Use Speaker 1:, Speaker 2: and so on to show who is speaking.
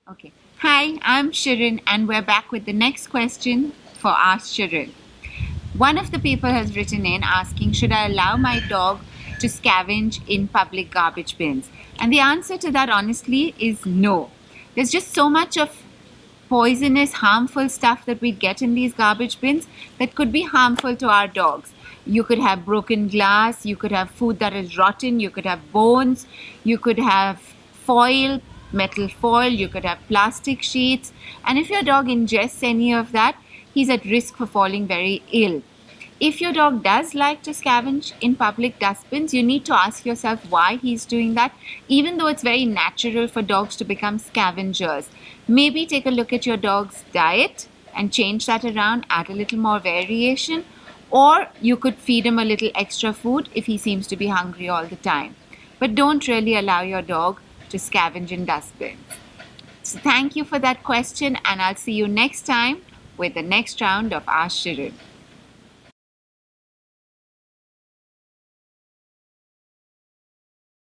Speaker 1: Okay. Hi, I'm Shirin, and we're back with the next question for Ask Shirin. One of the people has written in asking, should I allow my dog to scavenge in public garbage bins? And the answer to that, honestly, is no. There's just so much of poisonous, harmful stuff that we get in these garbage bins that could be harmful to our dogs. You could have broken glass, you could have food that is rotten, you could have bones, you could have foil, metal foil, you could have plastic sheets. And if your dog ingests any of that, he's at risk for falling very ill. If your dog does like to scavenge in public dustbins, you need to ask yourself why he's doing that, even though it's very natural for dogs to become scavengers. Maybe take a look at your dog's diet and change that around, add a little more variation, or you could feed him a little extra food if he seems to be hungry all the time. But don't really allow your dog to scavenge in dustbins. So thank you for that question, and I'll see you next time with the next round of Ask Shirin.